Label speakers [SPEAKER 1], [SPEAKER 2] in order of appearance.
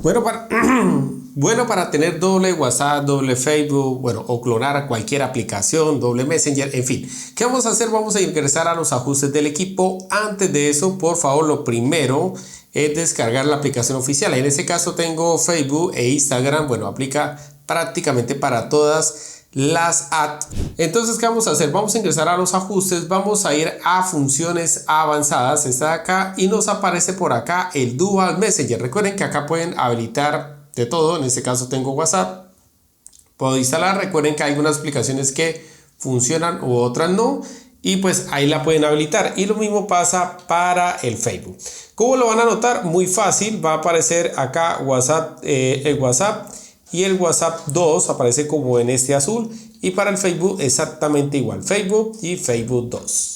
[SPEAKER 1] Bueno, para tener doble WhatsApp, doble Facebook, bueno, o clonar cualquier aplicación, doble Messenger, en fin. ¿Qué vamos a hacer? Vamos a ingresar a los ajustes del equipo. Antes de eso, por favor, lo primero es descargar la aplicación oficial. En este caso tengo Facebook e Instagram. Bueno, aplica prácticamente para todas las apps. Entonces, ¿qué vamos a hacer? Vamos a ingresar a los ajustes, vamos a ir a funciones avanzadas, está de acá, y nos aparece por acá el Dual Messenger. Recuerden que acá pueden habilitar de todo. En este caso tengo WhatsApp, puedo instalar. Recuerden que hay algunas aplicaciones que funcionan u otras no, y pues ahí la pueden habilitar. Y lo mismo pasa para el Facebook. ¿Cómo lo van a notar? Muy fácil, va a aparecer acá WhatsApp, el WhatsApp y el WhatsApp 2 aparece como en este azul, y para el Facebook exactamente igual, Facebook y Facebook 2.